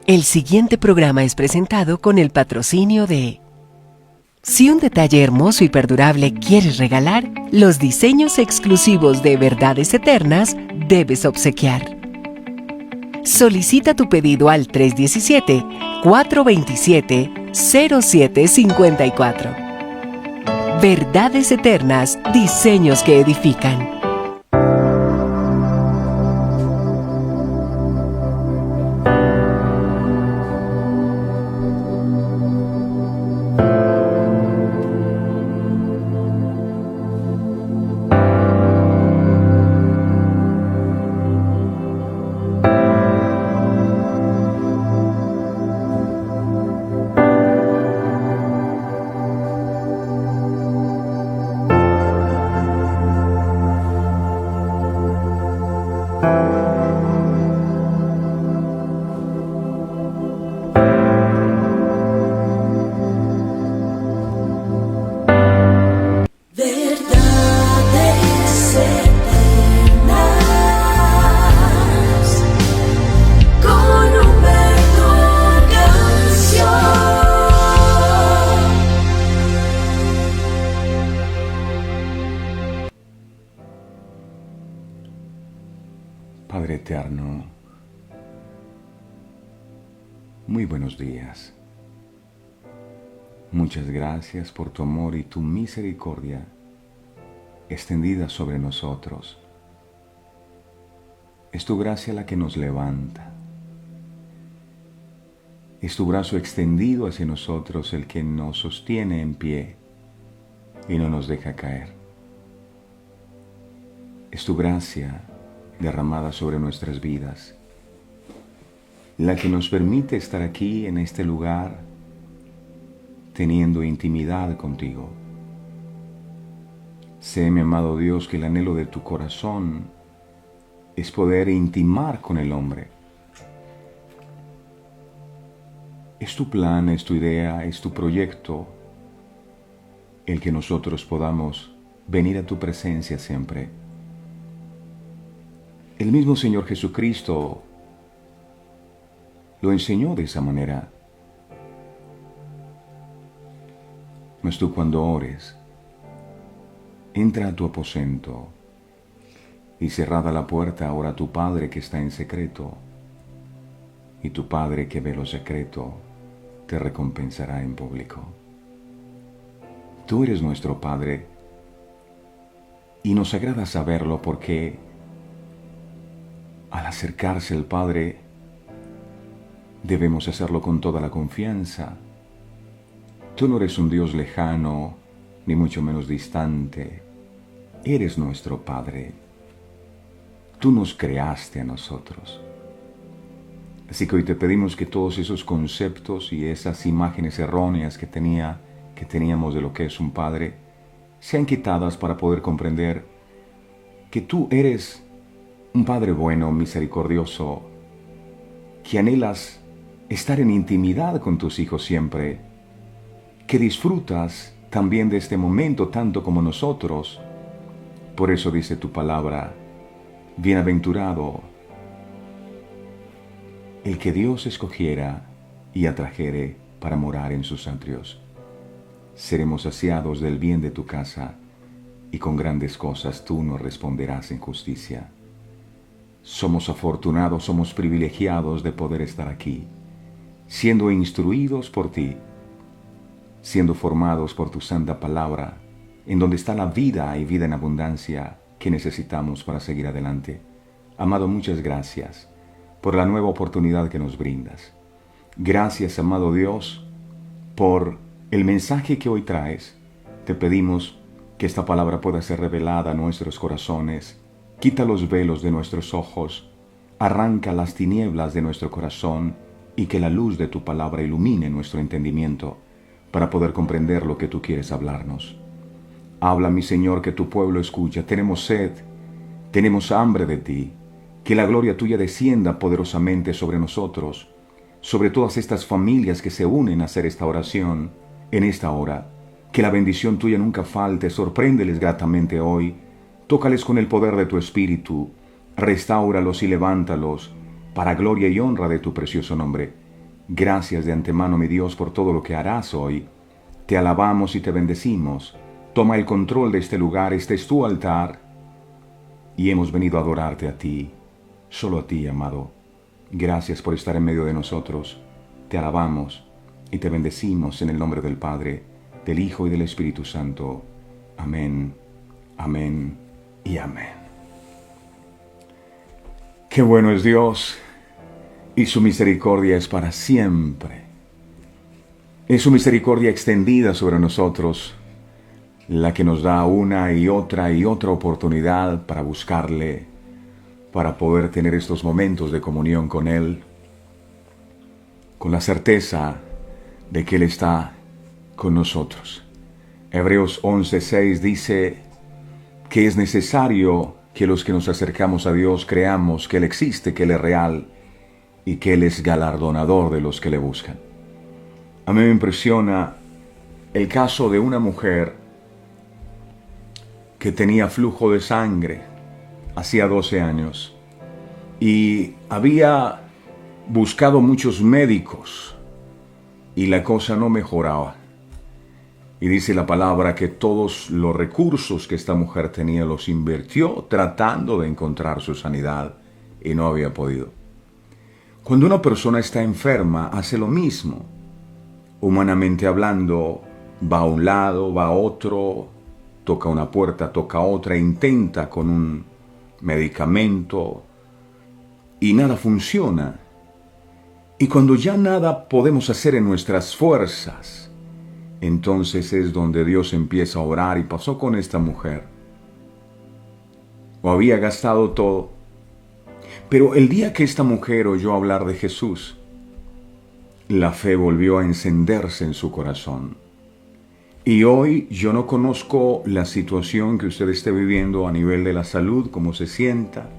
El siguiente programa es presentado con el patrocinio de... Si un detalle hermoso y perdurable quieres regalar, los diseños exclusivos de Verdades Eternas debes obsequiar. Solicita tu pedido al 317-427-0754. Verdades Eternas, diseños que edifican. Padre eterno, muy buenos días. Muchas gracias por tu amor y tu misericordia extendida sobre nosotros. Es tu gracia la que nos levanta. Es tu brazo extendido hacia nosotros el que nos sostiene en pie y no nos deja caer. Es tu gracia derramada sobre nuestras vidas, la que nos permite estar aquí en este lugar teniendo intimidad contigo. Sé, mi amado Dios, que el anhelo de tu corazón es poder intimar con el hombre. Es tu plan, es tu idea, es tu proyecto el que nosotros podamos venir a tu presencia siempre. El mismo Señor Jesucristo lo enseñó de esa manera. Mas tú, cuando ores, entra a tu aposento y cerrada la puerta, ora a tu Padre que está en secreto, y tu Padre que ve lo secreto te recompensará en público. Tú eres nuestro Padre y nos agrada saberlo, porque al acercarse al Padre, debemos hacerlo con toda la confianza. Tú no eres un Dios lejano, ni mucho menos distante. Eres nuestro Padre. Tú nos creaste a nosotros. Así que hoy te pedimos que todos esos conceptos y esas imágenes erróneas que teníamos de lo que es un Padre, sean quitadas para poder comprender que tú eres un Padre bueno, misericordioso, que anhelas estar en intimidad con tus hijos siempre, que disfrutas también de este momento tanto como nosotros. Por eso dice tu palabra: bienaventurado el que Dios escogiera y atrajere para morar en sus atrios. Seremos saciados del bien de tu casa, y con grandes cosas tú nos responderás en justicia. Somos afortunados, somos privilegiados de poder estar aquí, siendo instruidos por ti, siendo formados por tu santa palabra, en donde está la vida y vida en abundancia que necesitamos para seguir adelante. Amado, muchas gracias por la nueva oportunidad que nos brindas. Gracias, amado Dios, por el mensaje que hoy traes. Te pedimos que esta palabra pueda ser revelada a nuestros corazones. Quita los velos de nuestros ojos, arranca las tinieblas de nuestro corazón, y que la luz de tu palabra ilumine nuestro entendimiento para poder comprender lo que tú quieres hablarnos. Habla, mi Señor, que tu pueblo escucha. Tenemos sed, tenemos hambre de ti. Que la gloria tuya descienda poderosamente sobre nosotros, sobre todas estas familias que se unen a hacer esta oración en esta hora. Que la bendición tuya nunca falte. Sorpréndeles gratamente hoy. Tócales con el poder de tu Espíritu, restáuralos y levántalos para gloria y honra de tu precioso nombre. Gracias de antemano, mi Dios, por todo lo que harás hoy. Te alabamos y te bendecimos. Toma el control de este lugar, este es tu altar. Y hemos venido a adorarte a ti, solo a ti, amado. Gracias por estar en medio de nosotros. Te alabamos y te bendecimos en el nombre del Padre, del Hijo y del Espíritu Santo. Amén, amén y amén. Qué bueno es Dios, y su misericordia es para siempre. Es su misericordia extendida sobre nosotros, la que nos da una y otra oportunidad para buscarle, para poder tener estos momentos de comunión con Él, con la certeza de que Él está con nosotros. Hebreos 11:6 dice que es necesario que los que nos acercamos a Dios creamos que Él existe, que Él es real y que Él es galardonador de los que le buscan. A mí me impresiona el caso de una mujer que tenía flujo de sangre hacía 12 años y había buscado muchos médicos y la cosa no mejoraba. Y dice la palabra que todos los recursos que esta mujer tenía los invirtió tratando de encontrar su sanidad y no había podido. Cuando una persona está enferma, hace lo mismo. Humanamente hablando, va a un lado, va a otro, toca una puerta, toca otra, intenta con un medicamento y nada funciona. Y cuando ya nada podemos hacer en nuestras fuerzas, entonces es donde Dios empieza a orar, y pasó con esta mujer. O había gastado todo. Pero el día que esta mujer oyó hablar de Jesús, la fe volvió a encenderse en su corazón. Y hoy yo no conozco la situación que usted esté viviendo a nivel de la salud, cómo se sienta,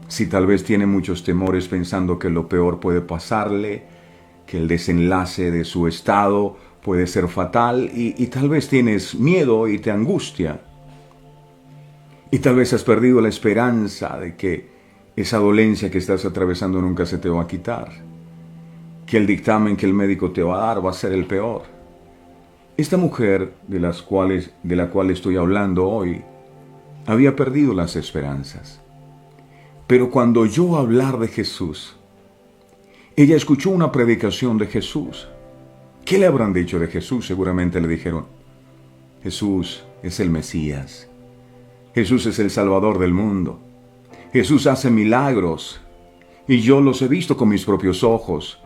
si tal vez tiene muchos temores pensando que lo peor puede pasarle, que el desenlace de su estado puede ser fatal, y tal vez tienes miedo y te angustia. Y tal vez has perdido la esperanza de que esa dolencia que estás atravesando nunca se te va a quitar, que el dictamen que el médico te va a dar va a ser el peor. Esta mujer de la cual estoy hablando hoy había perdido las esperanzas. Pero cuando oyó hablar de Jesús, ella escuchó una predicación de Jesús. ¿Qué le habrán dicho de Jesús? Seguramente le dijeron: Jesús es el Mesías. Jesús es el Salvador del mundo. Jesús hace milagros y yo los he visto con mis propios ojos.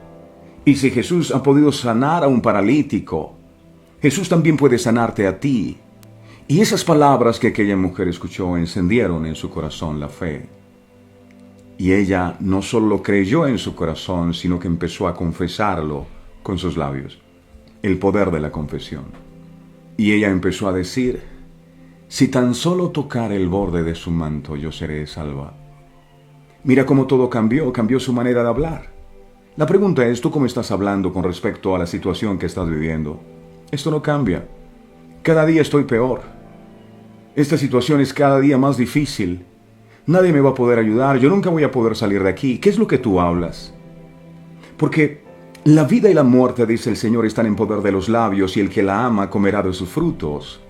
Y si Jesús ha podido sanar a un paralítico, Jesús también puede sanarte a ti. Y esas palabras que aquella mujer escuchó encendieron en su corazón la fe. Y ella no solo creyó en su corazón, sino que empezó a confesarlo con sus labios. El poder de la confesión. Y ella empezó a decir: si tan solo tocar el borde de su manto, yo seré salva. Mira cómo todo cambió su manera de hablar. La pregunta es: ¿tú cómo estás hablando con respecto a la situación que estás viviendo? Esto no cambia. Cada día estoy peor. Esta situación es cada día más difícil. Nadie me va a poder ayudar. Yo nunca voy a poder salir de aquí. ¿Qué es lo que tú hablas? Porque la vida y la muerte, dice el Señor, están en poder de los labios, y el que la ama comerá de sus frutos.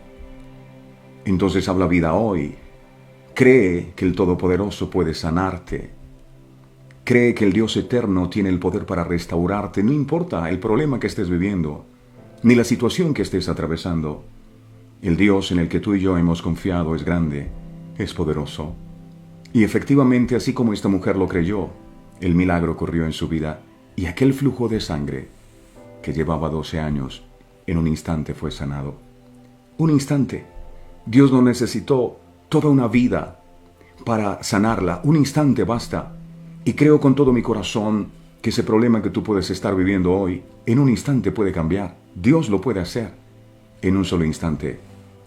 Entonces habla vida hoy. Cree que el Todopoderoso puede sanarte. Cree que el Dios eterno tiene el poder para restaurarte. No importa el problema que estés viviendo, ni la situación que estés atravesando. El Dios en el que tú y yo hemos confiado es grande, es poderoso. Y efectivamente, así como esta mujer lo creyó, el milagro ocurrió en su vida, y aquel flujo de sangre que llevaba 12 años, en un instante fue sanado. Un instante. Dios no necesitó toda una vida para sanarla. Un instante basta. Y creo con todo mi corazón que ese problema que tú puedes estar viviendo hoy, en un instante puede cambiar. Dios lo puede hacer. En un solo instante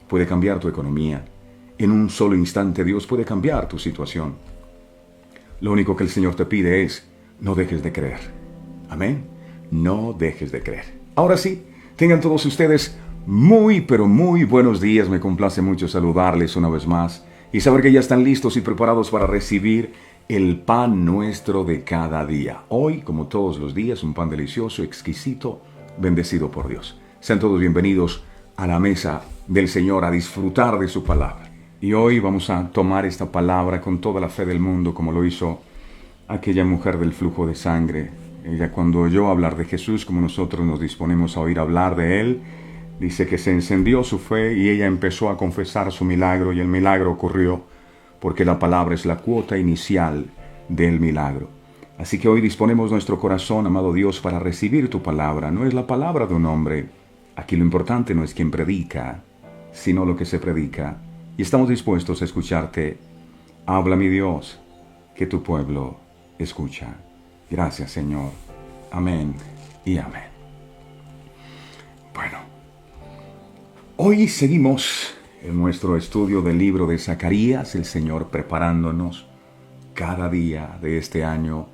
puede cambiar tu economía. En un solo instante Dios puede cambiar tu situación. Lo único que el Señor te pide es: no dejes de creer. Amén. No dejes de creer. Ahora sí, tengan todos ustedes muy, pero muy buenos días. Me complace mucho saludarles una vez más y saber que ya están listos y preparados para recibir el pan nuestro de cada día. Hoy, como todos los días, un pan delicioso, exquisito, bendecido por Dios. Sean todos bienvenidos a la mesa del Señor a disfrutar de su palabra. Y hoy vamos a tomar esta palabra con toda la fe del mundo, como lo hizo aquella mujer del flujo de sangre. Ella, cuando oyó hablar de Jesús, como nosotros nos disponemos a oír hablar de Él, dice que se encendió su fe y ella empezó a confesar su milagro, y el milagro ocurrió porque la palabra es la cuota inicial del milagro. Así que hoy disponemos nuestro corazón, amado Dios, para recibir tu palabra. No es la palabra de un hombre. Aquí lo importante no es quien predica, sino lo que se predica. Y estamos dispuestos a escucharte. Habla, mi Dios, que tu pueblo escucha. Gracias, Señor. Amén y amén. Bueno, hoy seguimos en nuestro estudio del libro de Zacarías, el Señor preparándonos cada día de este año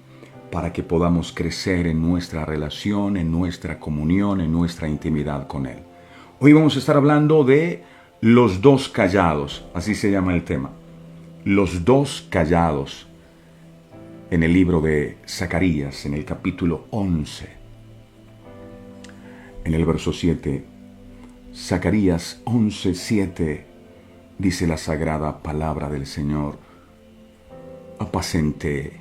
para que podamos crecer en nuestra relación, en nuestra comunión, en nuestra intimidad con Él. Hoy vamos a estar hablando de los dos callados, así se llama el tema. Los dos callados en el libro de Zacarías, en el capítulo 11, en el verso 7. Zacarías 11:7 dice la sagrada palabra del Señor: apacenté.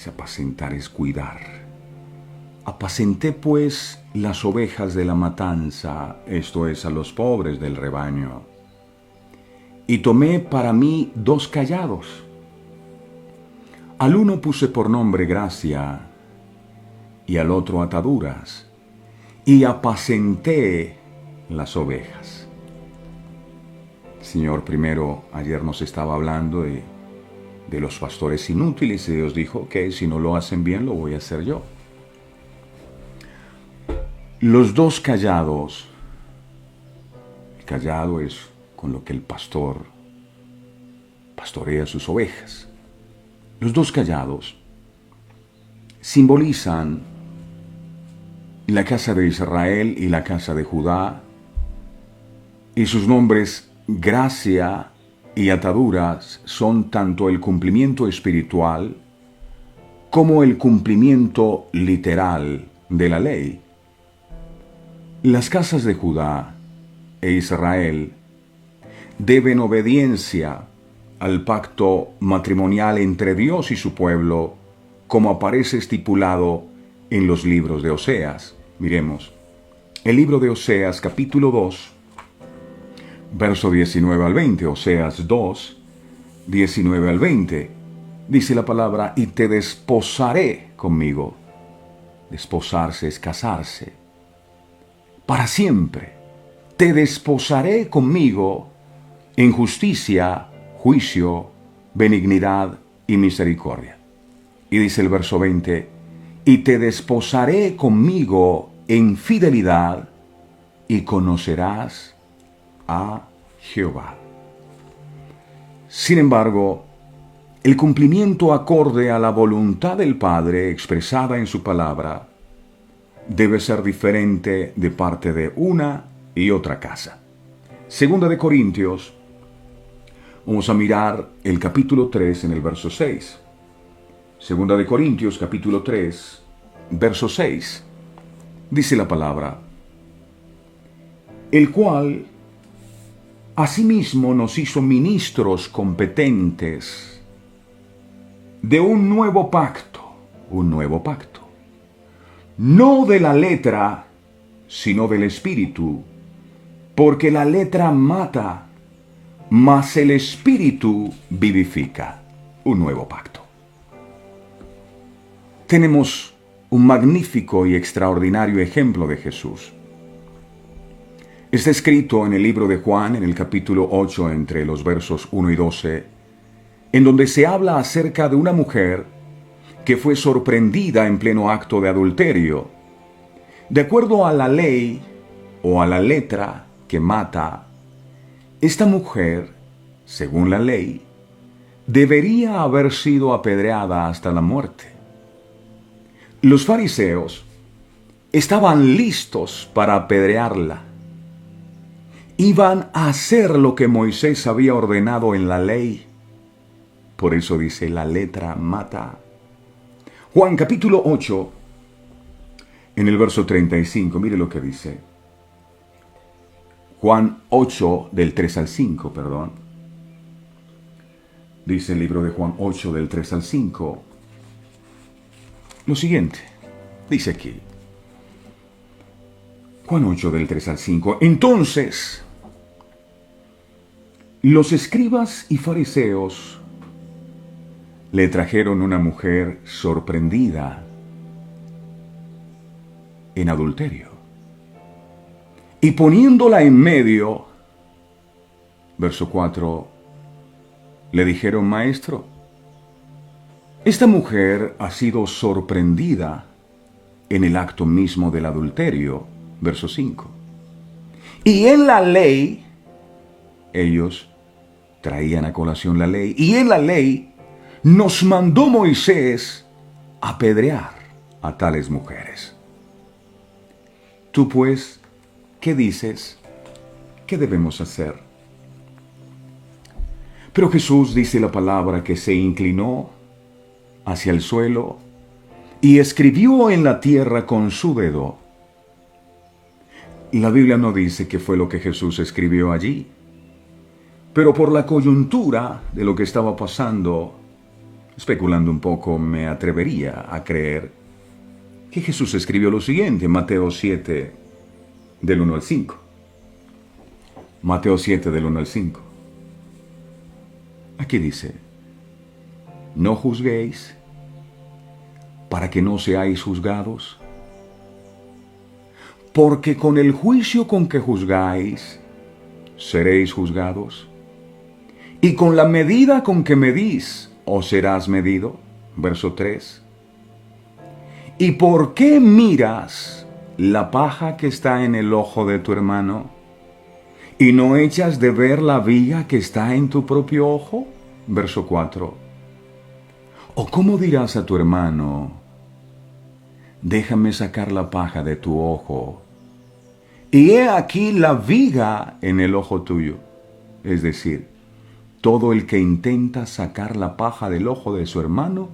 Apacentar es cuidar. Apacenté pues las ovejas de la matanza, esto es, a los pobres del rebaño, y tomé para mí 2 callados. Al uno puse por nombre Gracia, y al otro Ataduras, y apacenté las ovejas. Señor, primero, ayer nos estaba hablando de los pastores inútiles, y Dios dijo que si no lo hacen bien, lo voy a hacer yo. Los 2 callados. El callado es con lo que el pastor pastorea sus ovejas. Los 2 callados simbolizan la casa de Israel y la casa de Judá, y sus nombres Gracia y Ataduras son tanto el cumplimiento espiritual como el cumplimiento literal de la ley. Las casas de Judá e Israel deben obediencia al pacto matrimonial entre Dios y su pueblo, como aparece estipulado en los libros de Oseas. Miremos, el libro de Oseas, capítulo 2, verso 19 al 20, Oseas 2, 19 al 20, dice la palabra: y te desposaré conmigo. Desposarse es casarse. Para siempre. Te desposaré conmigo en justicia, juicio, benignidad y misericordia. Y dice el verso 20: y te desposaré conmigo en fidelidad, y conocerás a Jehová. Sin embargo, el cumplimiento acorde a la voluntad del Padre expresada en su palabra debe ser diferente de parte de una y otra casa. Segunda de Corintios, vamos a mirar el capítulo 3 en el verso 6. Segunda de Corintios, capítulo 3, verso 6. Dice la palabra: el cual asimismo nos hizo ministros competentes de un nuevo pacto, no de la letra, sino del Espíritu, porque la letra mata, mas el Espíritu vivifica. Un nuevo pacto. Tenemos un magnífico y extraordinario ejemplo de Jesús. Está escrito en el libro de Juan, en el capítulo 8, entre los versos 1 y 12, en donde se habla acerca de una mujer que fue sorprendida en pleno acto de adulterio. De acuerdo a la ley o a la letra que mata, esta mujer, según la ley, debería haber sido apedreada hasta la muerte. Los fariseos estaban listos para apedrearla. Iban a hacer lo que Moisés había ordenado en la ley. Por eso dice, la letra mata. Juan capítulo 8, en el verso 35, mire lo que dice. Juan 8, del 3 al 5, perdón. Dice el libro de Juan 8, del 3 al 5, lo siguiente. Dice aquí, Juan 8, del 3 al 5. Entonces, los escribas y fariseos le trajeron una mujer sorprendida en adulterio. Y poniéndola en medio, verso 4, le dijeron, Maestro, esta mujer ha sido sorprendida en el acto mismo del adulterio, verso 5. Y en la ley, ellos traían a colación la ley, y en la ley nos mandó Moisés apedrear a tales mujeres. Tú pues, ¿qué dices? ¿Qué debemos hacer? Pero Jesús, dice la palabra, que se inclinó hacia el suelo y escribió en la tierra con su dedo. La Biblia no dice qué fue lo que Jesús escribió allí, pero por la coyuntura de lo que estaba pasando, especulando un poco, me atrevería a creer que Jesús escribió lo siguiente, Mateo 7, del 1 al 5. Mateo 7, del 1 al 5. Aquí dice, no juzguéis para que no seáis juzgados, porque con el juicio con que juzgáis, seréis juzgados, y con la medida con que medís, os serás medido. Verso 3. ¿Y por qué miras la paja que está en el ojo de tu hermano, y no echas de ver la viga que está en tu propio ojo? Verso 4. ¿O cómo dirás a tu hermano, déjame sacar la paja de tu ojo, y he aquí la viga en el ojo tuyo? Es decir, todo el que intenta sacar la paja del ojo de su hermano,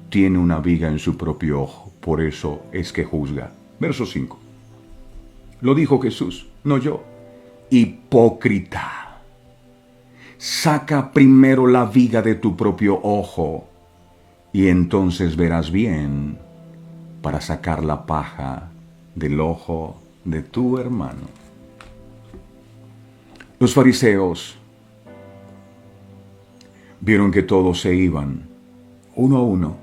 tiene una viga en su propio ojo. Por eso es que juzga. Verso 5. Lo dijo Jesús, no yo. Hipócrita, saca primero la viga de tu propio ojo, y entonces verás bien para sacar la paja del ojo de tu hermano. Los fariseos vieron que todos se iban, uno a uno,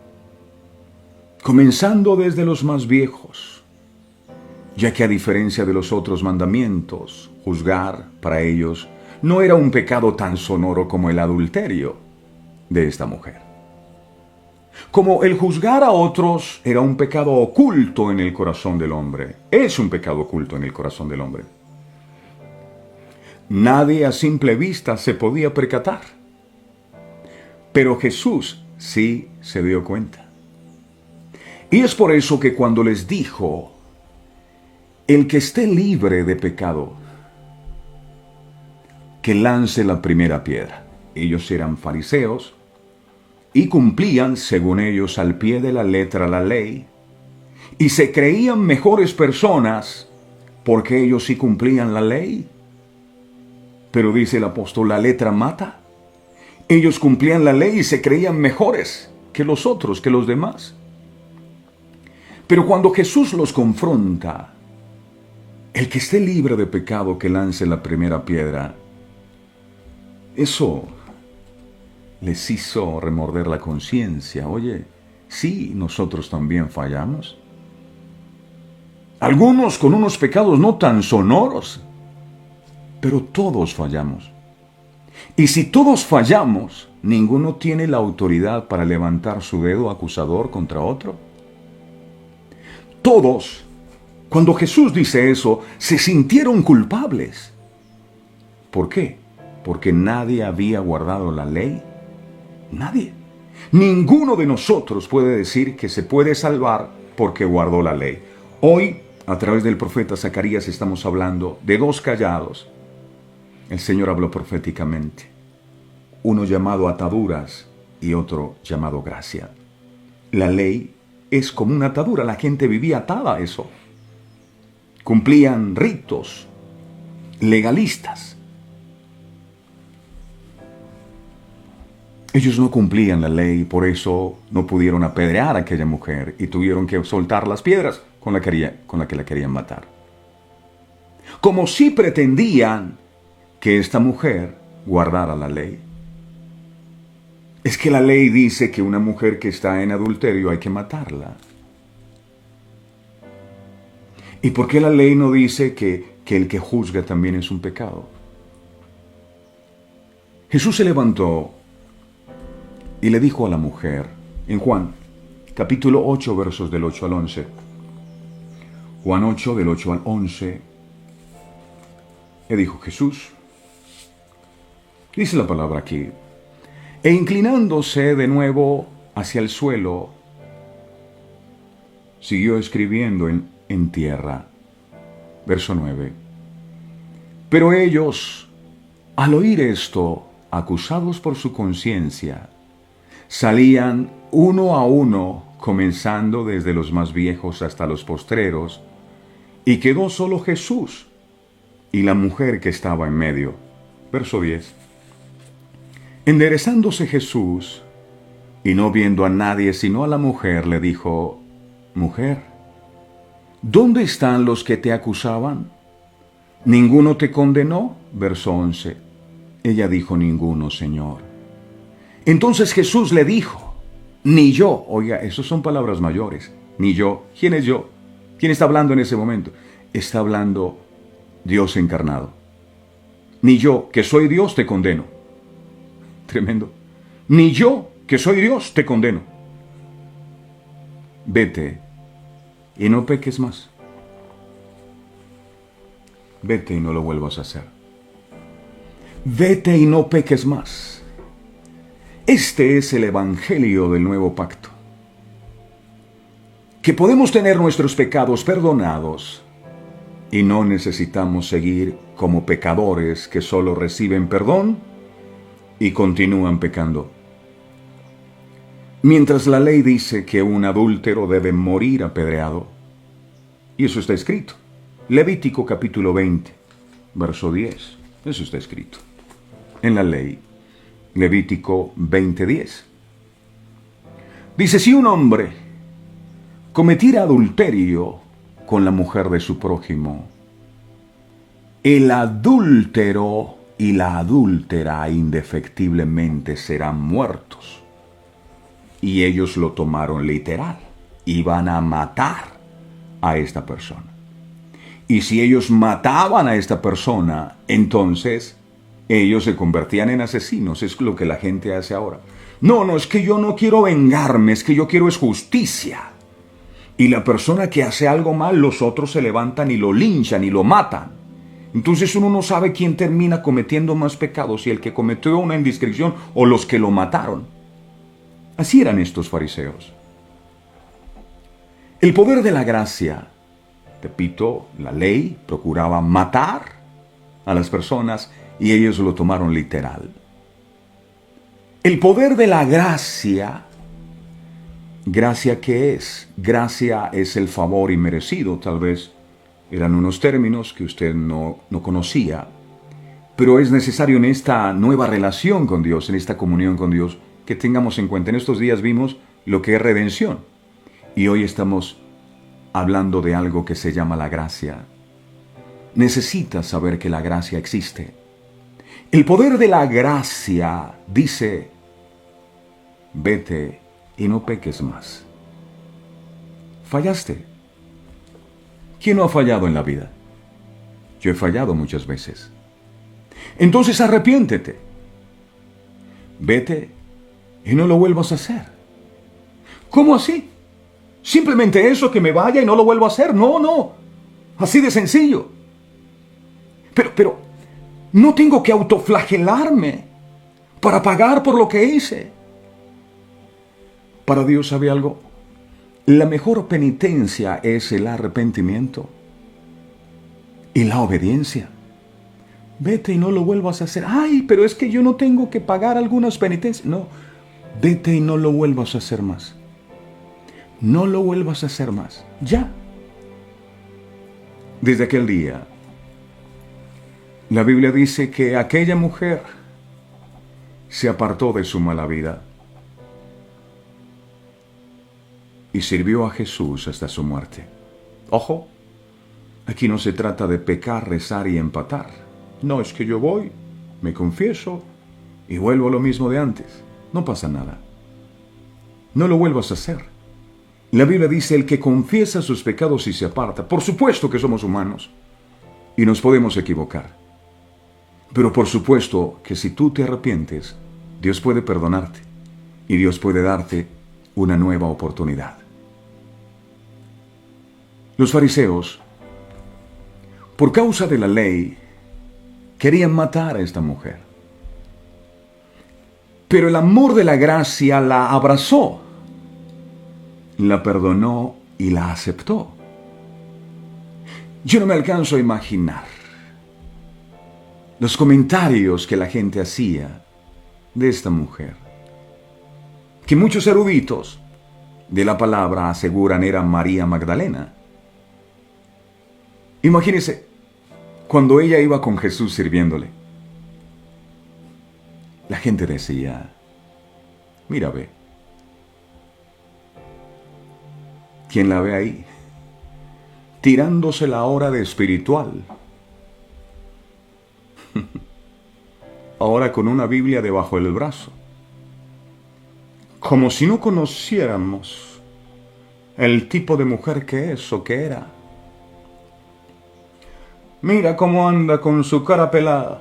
comenzando desde los más viejos, ya que a diferencia de los otros mandamientos, juzgar para ellos no era un pecado tan sonoro como el adulterio de esta mujer. Como el juzgar a otros era un pecado oculto en el corazón del hombre, es un pecado oculto en el corazón del hombre. Nadie a simple vista se podía percatar, pero Jesús sí se dio cuenta. Y es por eso que cuando les dijo, el que esté libre de pecado, que lance la primera piedra. Ellos eran fariseos y cumplían, según ellos, al pie de la letra la ley, y se creían mejores personas porque ellos sí cumplían la ley. Pero dice el apóstol, la letra mata. Ellos cumplían la ley y se creían mejores que los otros, que los demás. Pero cuando Jesús los confronta, el que esté libre de pecado que lance la primera piedra, eso les hizo remorder la conciencia. Oye, sí, nosotros también fallamos. Algunos con unos pecados no tan sonoros, pero todos fallamos. Y si todos fallamos, ninguno tiene la autoridad para levantar su dedo acusador contra otro. Todos, cuando Jesús dice eso, se sintieron culpables. ¿Por qué? Porque nadie había guardado la ley. Nadie. Ninguno de nosotros puede decir que se puede salvar porque guardó la ley. Hoy, a través del profeta Zacarías, estamos hablando de dos callados. El Señor habló proféticamente. Uno llamado ataduras y otro llamado gracia. La ley es como una atadura, la gente vivía atada a eso. Cumplían ritos legalistas. Ellos no cumplían la ley, por eso no pudieron apedrear a aquella mujer y tuvieron que soltar las piedras con la que la querían matar. Como si pretendían que esta mujer guardara la ley. Es que la ley dice que una mujer que está en adulterio hay que matarla. ¿Y por qué la ley no dice que el que juzga también es un pecado? Jesús se levantó y le dijo a la mujer, en Juan, capítulo 8, versos del 8 al 11. Juan 8, del 8 al 11. Le dijo Jesús, dice la palabra aquí, e inclinándose de nuevo hacia el suelo, siguió escribiendo en tierra. Verso 9. Pero ellos, al oír esto, acusados por su conciencia, salían uno a uno, comenzando desde los más viejos hasta los postreros, y quedó solo Jesús y la mujer que estaba en medio. Verso 10. Enderezándose Jesús, y no viendo a nadie sino a la mujer, le dijo, Mujer, ¿dónde están los que te acusaban? ¿Ninguno te condenó? Verso 11. Ella dijo, ninguno, Señor. Entonces Jesús le dijo, ni yo. Oiga, esas son palabras mayores. Ni yo. ¿Quién es yo? ¿Quién está hablando en ese momento? Está hablando Dios encarnado. Ni yo, que soy Dios, te condeno. Tremendo. Ni yo, que soy Dios, te condeno. Vete y no peques más. Vete y no lo vuelvas a hacer. Vete y no peques más. Este es el evangelio del nuevo pacto. Que podemos tener nuestros pecados perdonados y no necesitamos seguir como pecadores que solo reciben perdón y continúan pecando. Mientras la ley dice que un adúltero debe morir apedreado, y eso está escrito. Levítico capítulo 20, verso 10. Eso está escrito en la ley. Levítico 20:10. Dice, si un hombre cometiera adulterio con la mujer de su prójimo, el adúltero y la adúltera indefectiblemente serán muertos. Y ellos lo tomaron literal. Iban a matar a esta persona. Y si ellos mataban a esta persona, entonces ellos se convertían en asesinos. Es lo que la gente hace ahora. No, es que yo no quiero vengarme, es que yo quiero es justicia. Y la persona que hace algo mal, los otros se levantan y lo linchan y lo matan. Entonces uno no sabe quién termina cometiendo más pecados, si el que cometió una indiscreción o los que lo mataron. Así eran estos fariseos. El poder de la gracia, repito, la ley procuraba matar a las personas y ellos lo tomaron literal. El poder de la gracia, ¿gracia qué es? Gracia es el favor inmerecido, tal vez eran unos términos que usted no conocía, pero es necesario en esta nueva relación con Dios, en esta comunión con Dios, que tengamos en cuenta. En estos días vimos lo que es redención y hoy estamos hablando de algo que se llama la gracia. Necesitas saber que la gracia existe. El poder de la gracia dice, vete y no peques más. Fallaste. ¿Quién no ha fallado en la vida? Yo he fallado muchas veces. Entonces arrepiéntete. Vete y no lo vuelvas a hacer. ¿Cómo así? Simplemente eso, que me vaya y no lo vuelvo a hacer. No. Así de sencillo. Pero no tengo que autoflagelarme para pagar por lo que hice. Para Dios, ¿sabe algo? La mejor penitencia es el arrepentimiento y la obediencia. Vete y no lo vuelvas a hacer. Ay, pero es que yo no tengo que pagar algunas penitencias. No, vete y no lo vuelvas a hacer más. No lo vuelvas a hacer más. Ya. Desde aquel día, la Biblia dice que aquella mujer se apartó de su mala vida y sirvió a Jesús hasta su muerte. Ojo, aquí no se trata de pecar, rezar y empatar. No, es que yo voy, me confieso y vuelvo a lo mismo de antes. No pasa nada. No lo vuelvas a hacer. La Biblia dice, el que confiesa sus pecados y se aparta. Por supuesto que somos humanos y nos podemos equivocar. Pero por supuesto que si tú te arrepientes, Dios puede perdonarte y Dios puede darte una nueva oportunidad. Los fariseos, por causa de la ley, querían matar a esta mujer. Pero el amor de la gracia la abrazó, la perdonó y la aceptó. Yo no me alcanzo a imaginar los comentarios que la gente hacía de esta mujer, que muchos eruditos de la palabra aseguran era María Magdalena. Imagínense, cuando ella iba con Jesús sirviéndole, la gente decía, mira, ve, ¿quién la ve ahí? Tirándose la hora de espiritual. Ahora con una Biblia debajo del brazo. Como si no conociéramos el tipo de mujer que es o que era. Mira cómo anda con su cara pelada.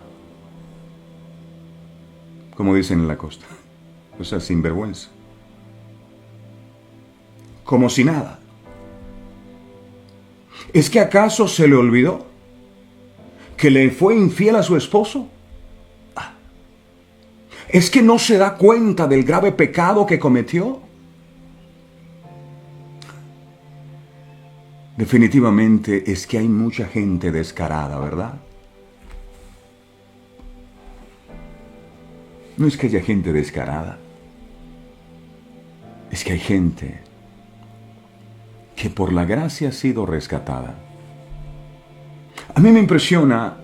Como dicen en la costa. O sea, sin vergüenza. Como si nada. ¿Es que acaso se le olvidó que le fue infiel a su esposo? ¿Es que no se da cuenta del grave pecado que cometió? Definitivamente es que hay mucha gente descarada, ¿verdad? No es que haya gente descarada. Es que hay gente que por la gracia ha sido rescatada. A mí me impresiona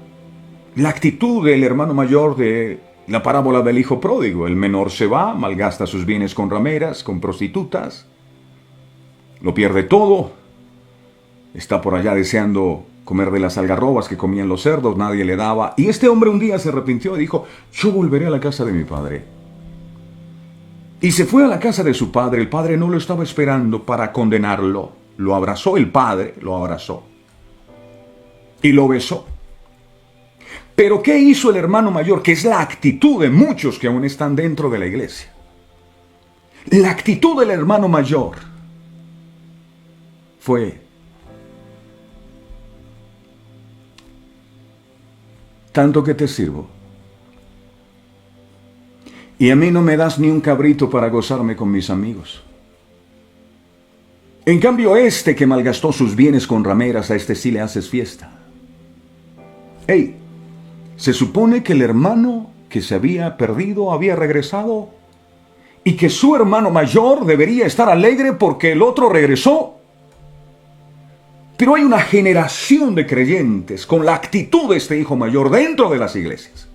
la actitud del hermano mayor de la parábola del hijo pródigo. El menor se va, malgasta sus bienes con rameras, con prostitutas, lo pierde todo, está por allá deseando comer de las algarrobas que comían los cerdos, nadie le daba, y este hombre un día se arrepintió y dijo, yo volveré a la casa de mi padre. Y se fue a la casa de su padre. El padre no lo estaba esperando para condenarlo, lo abrazó el padre, lo abrazó y lo besó. Pero ¿qué hizo el hermano mayor? Que es la actitud de muchos que aún están dentro de la iglesia. La actitud del hermano mayor fue: tanto que te sirvo, y a mí no me das ni un cabrito para gozarme con mis amigos. En cambio, este que malgastó sus bienes con rameras, a este sí le haces fiesta. ¡Ey! Se supone que el hermano que se había perdido había regresado y que su hermano mayor debería estar alegre porque el otro regresó. Pero hay una generación de creyentes con la actitud de este hijo mayor dentro de las iglesias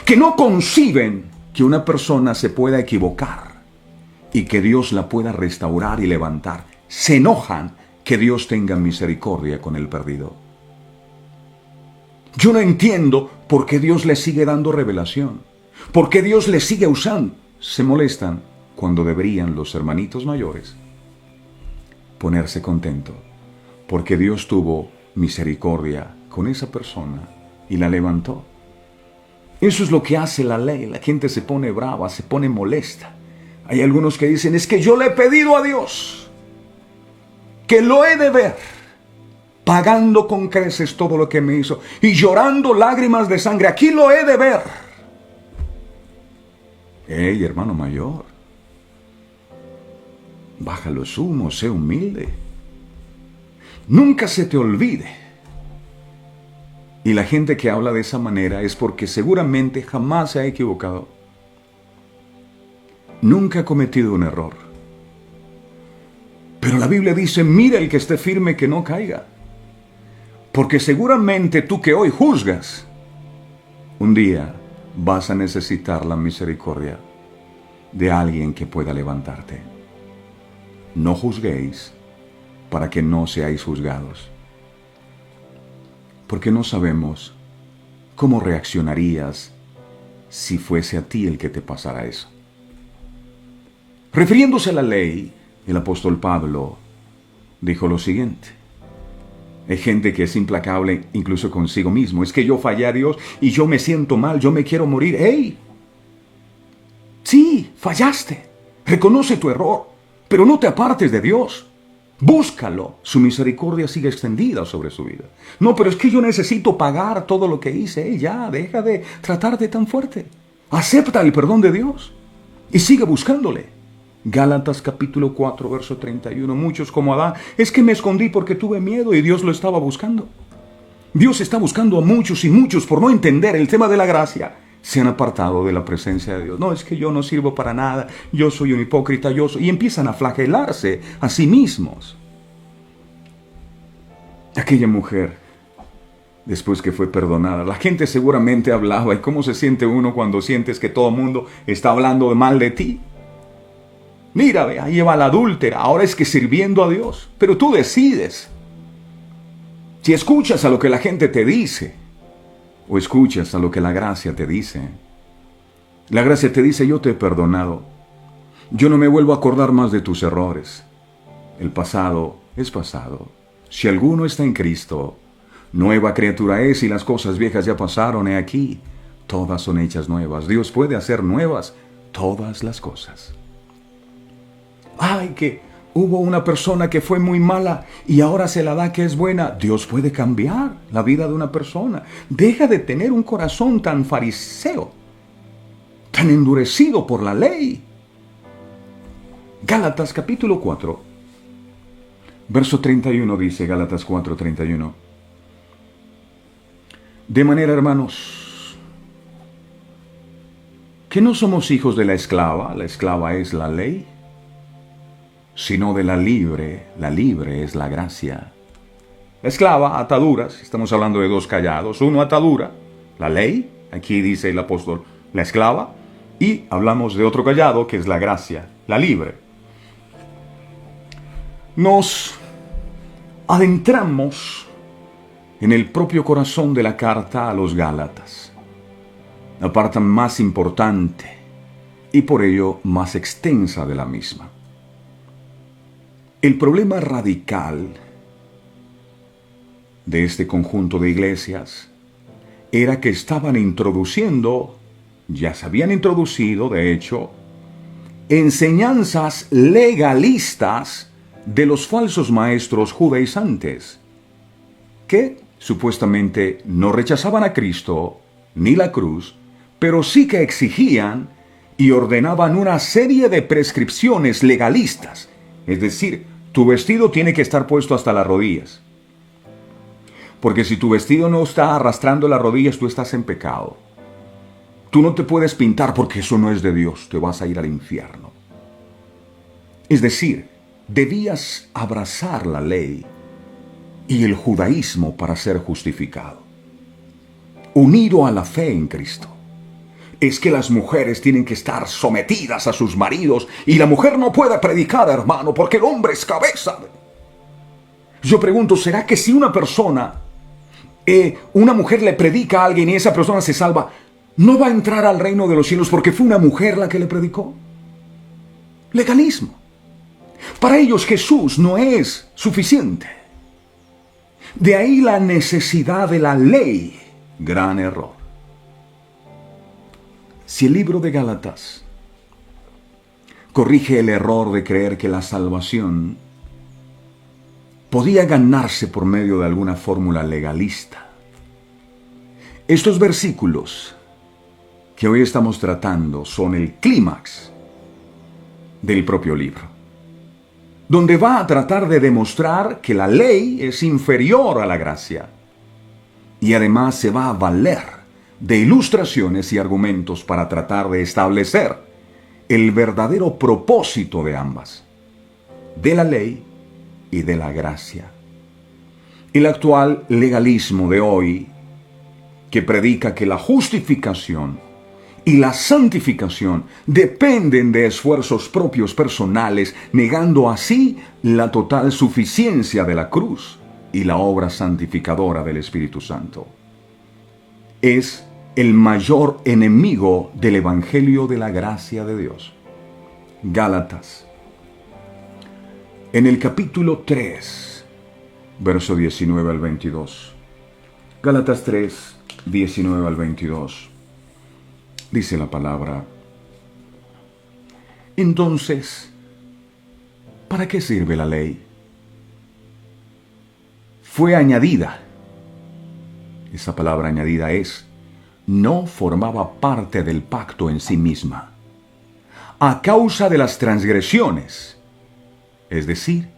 que no conciben que una persona se pueda equivocar y que Dios la pueda restaurar y levantar. Se enojan que Dios tenga misericordia con el perdido. Yo no entiendo por qué Dios le sigue dando revelación, por qué Dios le sigue usando. Se molestan cuando deberían los hermanitos mayores ponerse contento, porque Dios tuvo misericordia con esa persona y la levantó. Eso es lo que hace la ley. La gente se pone brava, se pone molesta. Hay algunos que dicen, es que yo le he pedido a Dios que lo he de ver, pagando con creces todo lo que me hizo y llorando lágrimas de sangre. Aquí lo he de ver. Hey, hermano mayor, baja los humos, sé humilde. Nunca se te olvide. Y la gente que habla de esa manera es porque seguramente jamás se ha equivocado. nunca ha cometido un error. Pero la Biblia dice, mira el que esté firme que no caiga. Porque seguramente tú que hoy juzgas, un día vas a necesitar la misericordia de alguien que pueda levantarte. No juzguéis para que no seáis juzgados. Porque no sabemos cómo reaccionarías si fuese a ti el que te pasara eso. Refiriéndose a la ley, el apóstol Pablo dijo lo siguiente. Hay gente que es implacable incluso consigo mismo. Es que yo fallé a Dios y yo me siento mal, yo me quiero morir. ¡Ey! Sí, fallaste. Reconoce tu error, pero no te apartes de Dios. Búscalo. Su misericordia sigue extendida sobre su vida. No, pero es que yo necesito pagar todo lo que hice. Ya, deja de tratarte tan fuerte. Acepta el perdón de Dios y sigue buscándole. Gálatas capítulo 4, verso 31. Muchos como Adán, es que me escondí porque tuve miedo y Dios lo estaba buscando. Dios está buscando a muchos y muchos por no entender el tema de la gracia. Se han apartado de la presencia de Dios. No, es que yo no sirvo para nada, yo soy un hipócrita, y empiezan a flagelarse a sí mismos. Aquella mujer, después que fue perdonada, la gente seguramente hablaba. ¿Y cómo se siente uno cuando sientes que todo el mundo está hablando mal de ti? Mira, ve, ahí va la adúltera, ahora es que sirviendo a Dios. Pero tú decides si escuchas a lo que la gente te dice o escuchas a lo que la gracia te dice. La gracia te dice, yo te he perdonado. Yo no me vuelvo a acordar más de tus errores. El pasado es pasado. Si alguno está en Cristo, nueva criatura es y las cosas viejas ya pasaron, he aquí, todas son hechas nuevas. Dios puede hacer nuevas todas las cosas. Ay, que hubo una persona que fue muy mala y ahora se la da que es buena. Dios puede cambiar la vida de una persona. Deja de tener un corazón tan fariseo, tan endurecido por la ley. Gálatas capítulo 4, verso 31 dice, Gálatas 4, 31. De manera, hermanos, que no somos hijos de la esclava es la ley, sino de la libre es la gracia. La esclava, ataduras, estamos hablando de dos callados, uno atadura, la ley, aquí dice el apóstol, la esclava, y hablamos de otro callado que es la gracia, la libre. Nos adentramos en el propio corazón de la carta a los Gálatas, la parte más importante y por ello más extensa de la misma. El problema radical de este conjunto de iglesias era que estaban introduciendo, ya se habían introducido de hecho, enseñanzas legalistas de los falsos maestros judaizantes, que supuestamente no rechazaban a Cristo ni la cruz, pero sí que exigían y ordenaban una serie de prescripciones legalistas. Es decir, tu vestido tiene que estar puesto hasta las rodillas. Porque si tu vestido no está arrastrando las rodillas, tú estás en pecado. Tú no te puedes pintar porque eso no es de Dios, te vas a ir al infierno. Es decir, debías abrazar la ley y el judaísmo para ser justificado, unido a la fe en Cristo. Es que las mujeres tienen que estar sometidas a sus maridos y la mujer no puede predicar, hermano, porque el hombre es cabeza. Yo pregunto, ¿será que si una persona, una mujer le predica a alguien y esa persona se salva, no va a entrar al reino de los cielos porque fue una mujer la que le predicó? Legalismo. Para ellos Jesús no es suficiente. De ahí la necesidad de la ley. Gran error. Si el libro de Gálatas corrige el error de creer que la salvación podía ganarse por medio de alguna fórmula legalista, estos versículos que hoy estamos tratando son el clímax del propio libro, donde va a tratar de demostrar que la ley es inferior a la gracia y además se va a valer de ilustraciones y argumentos para tratar de establecer el verdadero propósito de ambas, de la ley y de la gracia. El actual legalismo de hoy, que predica que la justificación y la santificación dependen de esfuerzos propios personales, negando así la total suficiencia de la cruz y la obra santificadora del Espíritu Santo, es el mayor enemigo del Evangelio de la gracia de Dios. Gálatas, en el capítulo 3, verso 19 al 22. Gálatas 3, 19 al 22. Dice la palabra: entonces, ¿para qué sirve la ley? Fue añadida. Esa palabra añadida no formaba parte del pacto en sí misma, a causa de las transgresiones, es decir,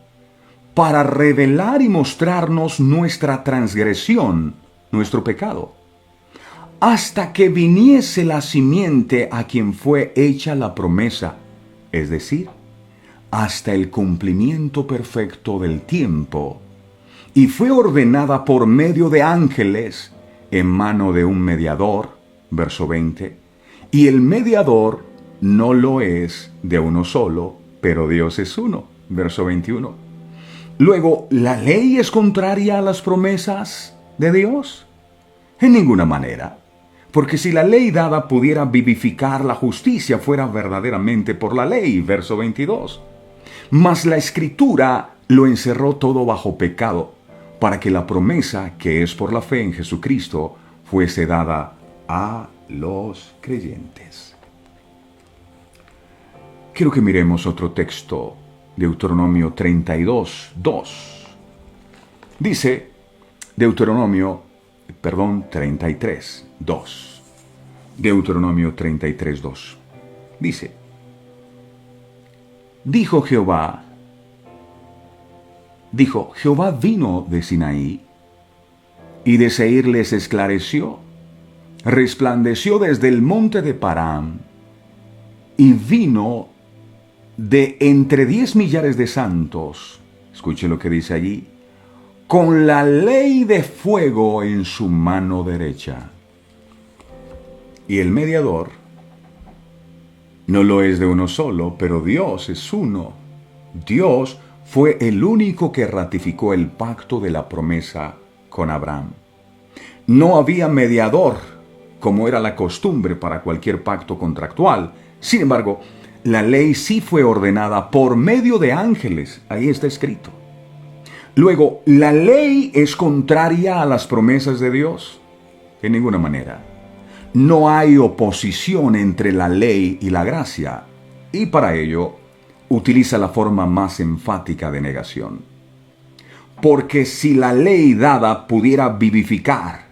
para revelar y mostrarnos nuestra transgresión, nuestro pecado, hasta que viniese la simiente a quien fue hecha la promesa, es decir, hasta el cumplimiento perfecto del tiempo, y fue ordenada por medio de ángeles en mano de un mediador, verso 20, y el mediador no lo es de uno solo, pero Dios es uno, verso 21. Luego, ¿la ley es contraria a las promesas de Dios? En ninguna manera. Porque si la ley dada pudiera vivificar la justicia, fuera verdaderamente por la ley, verso 22. Mas la Escritura lo encerró todo bajo pecado, para que la promesa, que es por la fe en Jesucristo, fuese dada a los creyentes. Quiero que miremos otro texto, Deuteronomio 32, 2. Dice, 33, 2. Deuteronomio 33, 2. Dice, Jehová vino de Sinaí, y de Seir les esclareció, resplandeció desde el monte de Parán, y vino de entre 10 millares de santos, escuche lo que dice allí, con la ley de fuego en su mano derecha. Y el mediador no lo es de uno solo, pero Dios es uno. Dios fue el único que ratificó el pacto de la promesa con Abraham. No había mediador, como era la costumbre para cualquier pacto contractual. Sin embargo, la ley sí fue ordenada por medio de ángeles. Ahí está escrito. Luego, ¿la ley es contraria a las promesas de Dios? En ninguna manera. No hay oposición entre la ley y la gracia, y para ello utiliza la forma más enfática de negación. Porque si la ley dada pudiera vivificar,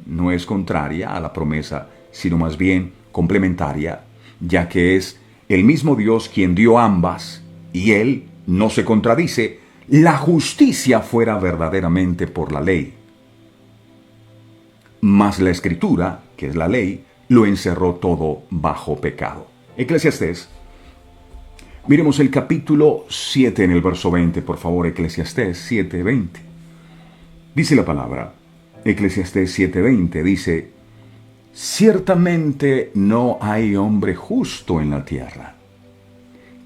no es contraria a la promesa, sino más bien complementaria, ya que es el mismo Dios quien dio ambas, y Él no se contradice, la justicia fuera verdaderamente por la ley. Mas la Escritura, que es la ley, lo encerró todo bajo pecado. Eclesiastés. Miremos el capítulo 7 en el verso 20, por favor, Eclesiastés 7:20. Dice la palabra, Eclesiastés 7:20, dice, ciertamente no hay hombre justo en la tierra,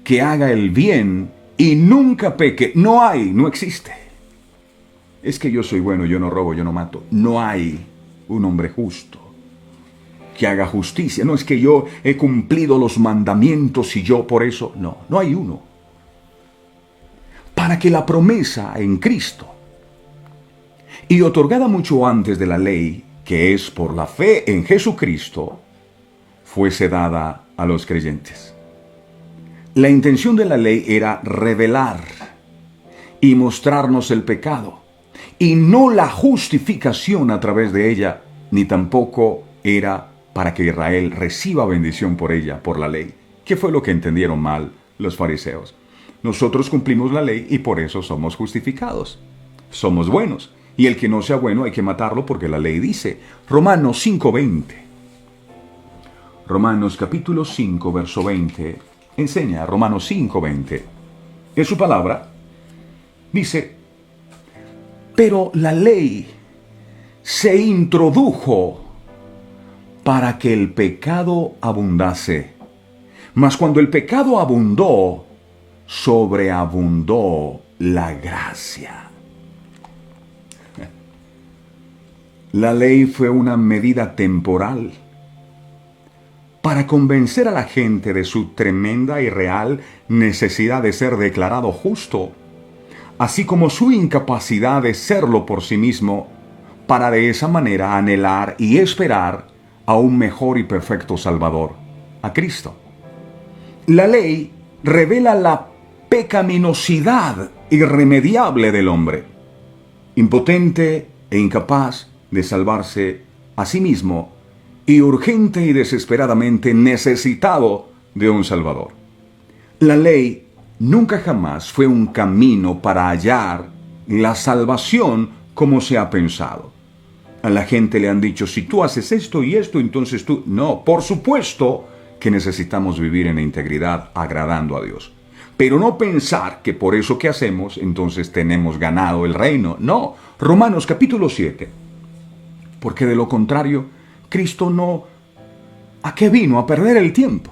que haga el bien y nunca peque. No hay, no existe. Es que yo soy bueno, yo no robo, yo no mato. No hay un hombre justo que haga justicia. No es que yo he cumplido los mandamientos y yo por eso. No, no hay uno. Para que la promesa en Cristo, y otorgada mucho antes de la ley, que es por la fe en Jesucristo, fuese dada a los creyentes. La intención de la ley era revelar y mostrarnos el pecado, y no la justificación a través de ella, ni tampoco era para que Israel reciba bendición por ella, por la ley, que fue lo que entendieron mal los fariseos. Nosotros cumplimos la ley y por eso somos justificados. Somos buenos, y el que no sea bueno hay que matarlo porque la ley dice. Romanos 5:20. Romanos capítulo 5, verso 20, enseña, Romanos 5:20. En su palabra dice, pero la ley se introdujo para que el pecado abundase. Mas cuando el pecado abundó, sobreabundó la gracia. La ley fue una medida temporal para convencer a la gente de su tremenda y real necesidad de ser declarado justo, así como su incapacidad de serlo por sí mismo, para de esa manera anhelar y esperar a un mejor y perfecto Salvador, a Cristo. La ley revela la pecaminosidad irremediable del hombre, impotente e incapaz de salvarse a sí mismo y urgente y desesperadamente necesitado de un Salvador. La ley nunca jamás fue un camino para hallar la salvación como se ha pensado. A la gente le han dicho, si tú haces esto y esto, entonces tú... No, por supuesto que necesitamos vivir en integridad agradando a Dios. Pero no pensar que por eso que hacemos, entonces tenemos ganado el reino. No, Romanos capítulo 7. Porque de lo contrario, Cristo no... ¿A qué vino? A perder el tiempo.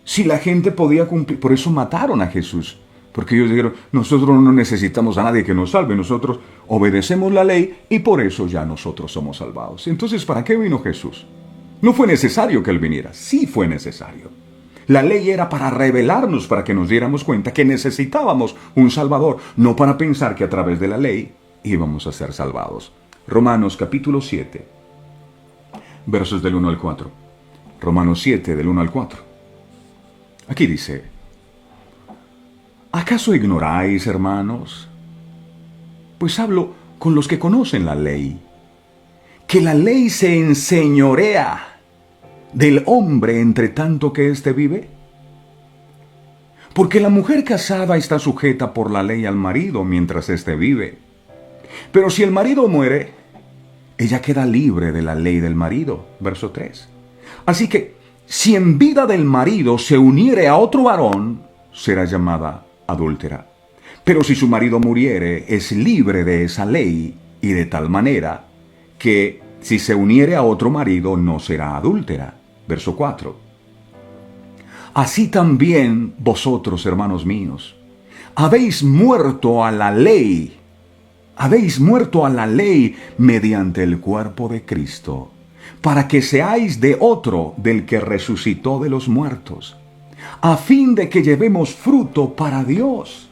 Si la gente podía cumplir... Por eso mataron a Jesús. Porque ellos dijeron, nosotros no necesitamos a nadie que nos salve, nosotros obedecemos la ley y por eso ya nosotros somos salvados. Entonces, ¿para qué vino Jesús? No fue necesario que Él viniera, sí fue necesario. La ley era para revelarnos, para que nos diéramos cuenta que necesitábamos un Salvador, no para pensar que a través de la ley íbamos a ser salvados. Romanos capítulo 7, versos del 1 al 4. Romanos 7, del 1 al 4. Aquí dice, ¿acaso ignoráis, hermanos? Pues hablo con los que conocen la ley, que la ley se enseñorea del hombre entre tanto que éste vive. Porque la mujer casada está sujeta por la ley al marido mientras éste vive. Pero si el marido muere, ella queda libre de la ley del marido. Verso 3. Así que, si en vida del marido se uniere a otro varón, será llamada adúltera. Pero si su marido muriere, es libre de esa ley, y de tal manera que si se uniere a otro marido, no será adúltera. Verso 4. Así también vosotros, hermanos míos, habéis muerto a la ley mediante el cuerpo de Cristo, para que seáis de otro, del que resucitó de los muertos, a fin de que llevemos fruto para Dios.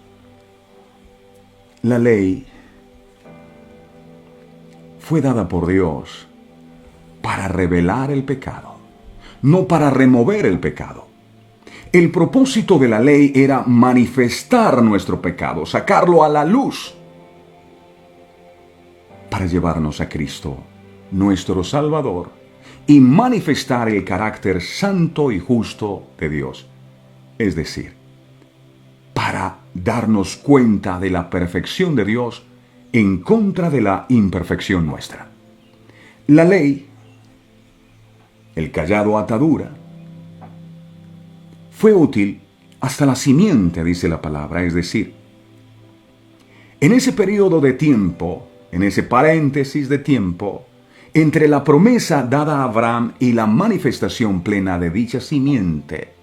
La ley fue dada por Dios para revelar el pecado, no para remover el pecado. El propósito de la ley era manifestar nuestro pecado, sacarlo a la luz, para llevarnos a Cristo, nuestro Salvador, y manifestar el carácter santo y justo de Dios. Es decir, para darnos cuenta de la perfección de Dios en contra de la imperfección nuestra. La ley, el cayado atadura, fue útil hasta la simiente, dice la palabra, es decir, en ese periodo de tiempo, en ese paréntesis de tiempo, entre la promesa dada a Abraham y la manifestación plena de dicha simiente,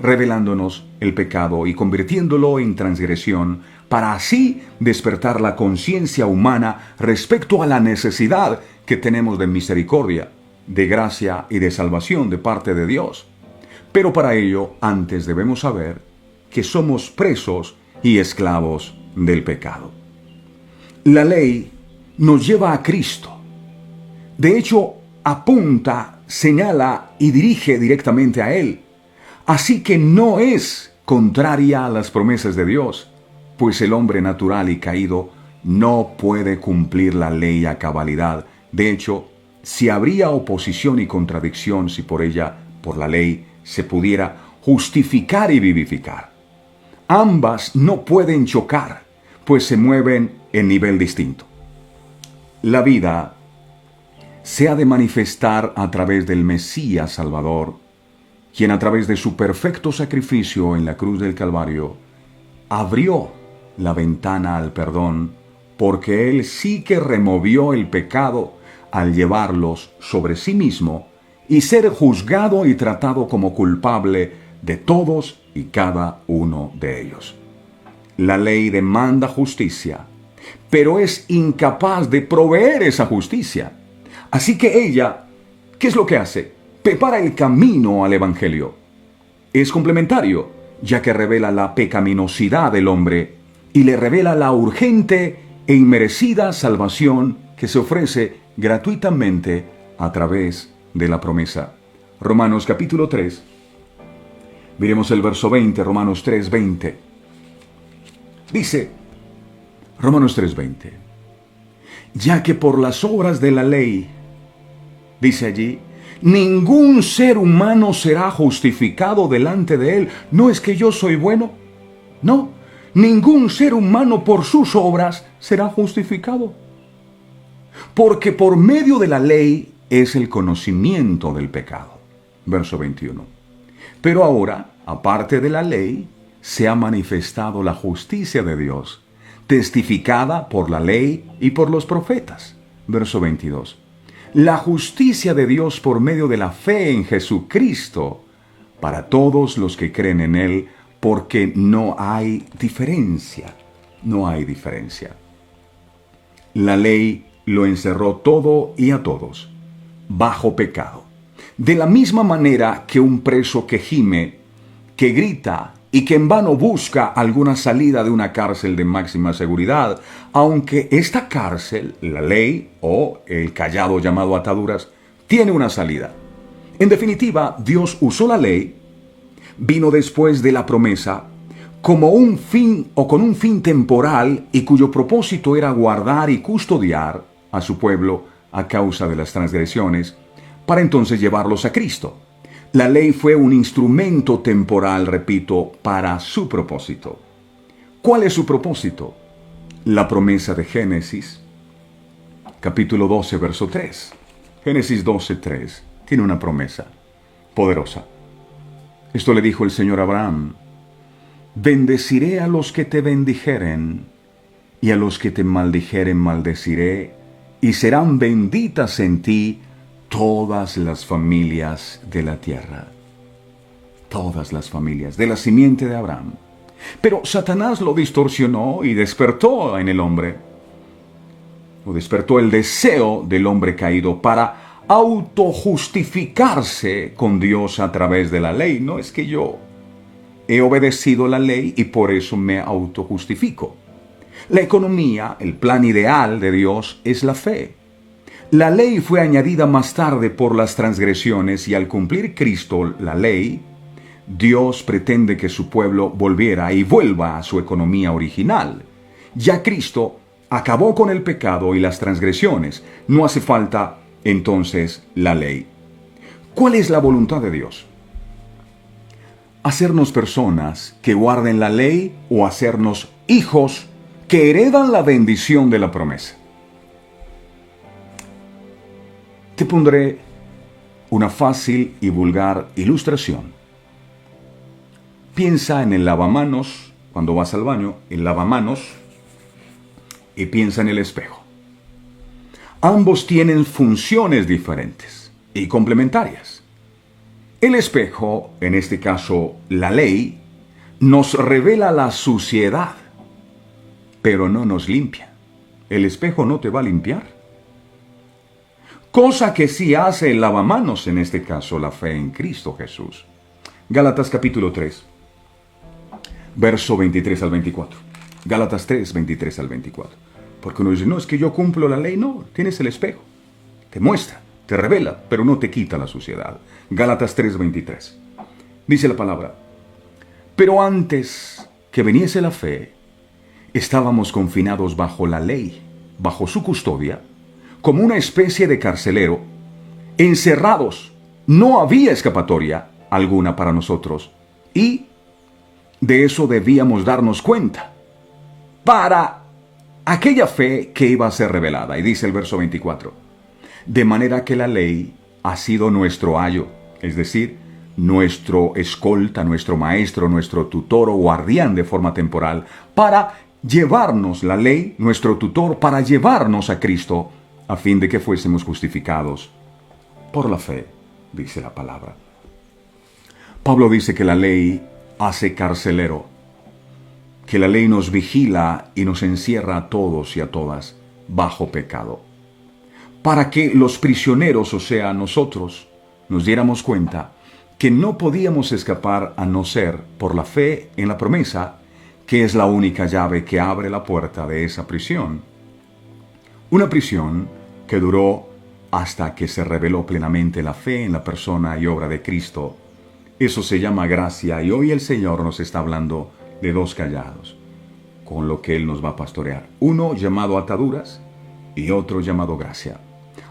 revelándonos el pecado y convirtiéndolo en transgresión, para así despertar la conciencia humana respecto a la necesidad que tenemos de misericordia, de gracia y de salvación de parte de Dios. Pero para ello, antes debemos saber que somos presos y esclavos del pecado. La ley nos lleva a Cristo. De hecho, apunta, señala y dirige directamente a Él. Así que no es contraria a las promesas de Dios, pues el hombre natural y caído no puede cumplir la ley a cabalidad. De hecho, si habría oposición y contradicción si por ella, por la ley, se pudiera justificar y vivificar. Ambas no pueden chocar, pues se mueven en nivel distinto. La vida se ha de manifestar a través del Mesías Salvador, quien a través de su perfecto sacrificio en la cruz del Calvario abrió la ventana al perdón, porque Él sí que removió el pecado al llevarlos sobre sí mismo y ser juzgado y tratado como culpable de todos y cada uno de ellos. La ley demanda justicia, pero es incapaz de proveer esa justicia. Así que ella, ¿qué es lo que hace? Prepara el camino al Evangelio. Es complementario, ya que revela la pecaminosidad del hombre y le revela la urgente e inmerecida salvación que se ofrece gratuitamente a través de la promesa. Romanos capítulo 3. Miremos el verso 20, Romanos 3:20. Dice, Romanos 3:20, ya que por las obras de la ley, dice allí, ningún ser humano será justificado delante de él. ¿No es que yo soy bueno? No, ningún ser humano por sus obras será justificado. Porque por medio de la ley es el conocimiento del pecado. Verso 21. Pero ahora, aparte de la ley, se ha manifestado la justicia de Dios, testificada por la ley y por los profetas. Verso 22. La justicia de Dios por medio de la fe en Jesucristo para todos los que creen en Él, porque no hay diferencia. No hay diferencia. La ley lo encerró todo y a todos, bajo pecado. De la misma manera que un preso que gime, que grita y que en vano busca alguna salida de una cárcel de máxima seguridad, aunque esta cárcel, la ley o el cayado llamado ataduras, tiene una salida. En definitiva, Dios usó la ley, vino después de la promesa, como un fin o con un fin temporal y cuyo propósito era guardar y custodiar a su pueblo a causa de las transgresiones, para entonces llevarlos a Cristo. La ley fue un instrumento temporal, repito, para su propósito. ¿Cuál es su propósito? La promesa de Génesis, capítulo 12, verso 3. Génesis 12, 3 tiene una promesa poderosa. Esto le dijo el Señor a Abraham: bendeciré a los que te bendijeren, y a los que te maldijeren maldeciré, y serán benditas en ti todas las familias de la tierra. Todas las familias de la simiente de Abraham. Pero Satanás lo distorsionó y despertó en el hombre. O despertó el deseo del hombre caído para autojustificarse con Dios a través de la ley. No es que yo he obedecido la ley y por eso me autojustifico. La economía, el plan ideal de Dios es la fe. La ley fue añadida más tarde por las transgresiones y al cumplir Cristo la ley, Dios pretende que su pueblo volviera y vuelva a su economía original. Ya Cristo acabó con el pecado y las transgresiones. No hace falta entonces la ley. ¿Cuál es la voluntad de Dios? ¿Hacernos personas que guarden la ley o hacernos hijos que heredan la bendición de la promesa? Te pondré una fácil y vulgar ilustración. Piensa en el lavamanos, cuando vas al baño, el lavamanos, y piensa en el espejo. Ambos tienen funciones diferentes y complementarias. El espejo, en este caso la ley, nos revela la suciedad, pero no nos limpia. El espejo no te va a limpiar. Cosa que sí hace el lavamanos, en este caso la fe en Cristo Jesús. Gálatas capítulo 3, verso 23 al 24. Gálatas 3, 23 al 24. Porque uno dice, no, es que yo cumplo la ley. No, tienes el espejo. Te muestra, te revela, pero no te quita la suciedad. Gálatas 3, 23. Dice la palabra: pero antes que viniese la fe, estábamos confinados bajo la ley, bajo su custodia, como una especie de carcelero, encerrados. No había escapatoria alguna para nosotros, y de eso debíamos darnos cuenta para aquella fe que iba a ser revelada. Y dice el verso 24: de manera que la ley ha sido nuestro ayo, es decir, nuestro escolta, nuestro maestro, nuestro tutor o guardián de forma temporal, para llevarnos la ley, nuestro tutor, para llevarnos a Cristo, a fin de que fuésemos justificados por la fe, dice la palabra. Pablo dice que la ley hace carcelero, que la ley nos vigila y nos encierra a todos y a todas bajo pecado, para que los prisioneros, o sea, nosotros, nos diéramos cuenta que no podíamos escapar a no ser por la fe en la promesa, que es la única llave que abre la puerta de esa prisión. Una prisión que duró hasta que se reveló plenamente la fe en la persona y obra de Cristo. Eso se llama gracia, y hoy el Señor nos está hablando de dos callados, con lo que Él nos va a pastorear. Uno llamado ataduras y otro llamado gracia.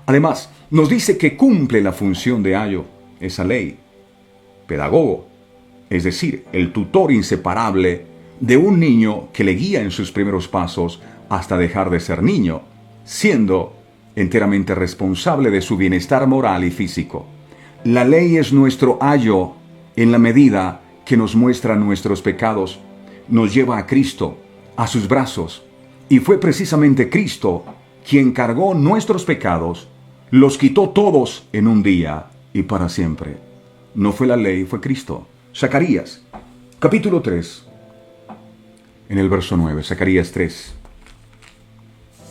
Además, nos dice que cumple la función de ayo, esa ley, pedagogo, es decir, el tutor inseparable de un niño que le guía en sus primeros pasos hasta dejar de ser niño, siendo enteramente responsable de su bienestar moral y físico. La ley es nuestro ayo en la medida que nos muestra nuestros pecados, nos lleva a Cristo, a sus brazos, y fue precisamente Cristo quien cargó nuestros pecados, los quitó todos en un día y para siempre. No fue la ley, fue Cristo. Zacarías, capítulo 3, en el verso 9, Zacarías 3,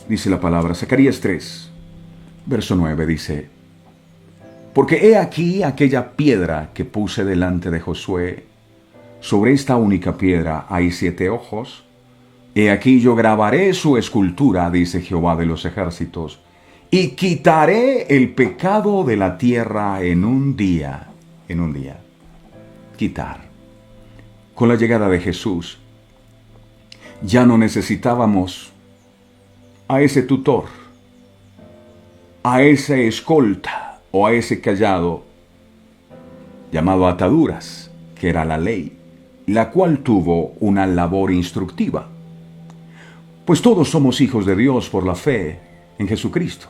dice la palabra, Zacarías 3, verso 9 dice: porque he aquí aquella piedra que puse delante de Josué, sobre esta única piedra hay 7 ojos, he aquí yo grabaré su escultura, dice Jehová de los ejércitos, y quitaré el pecado de la tierra en un día. Quitar. Con la llegada de Jesús, ya no necesitábamos a ese tutor, a esa escolta o a ese callado llamado ataduras, que era la ley, la cual tuvo una labor instructiva. Pues todos somos hijos de Dios por la fe en Jesucristo,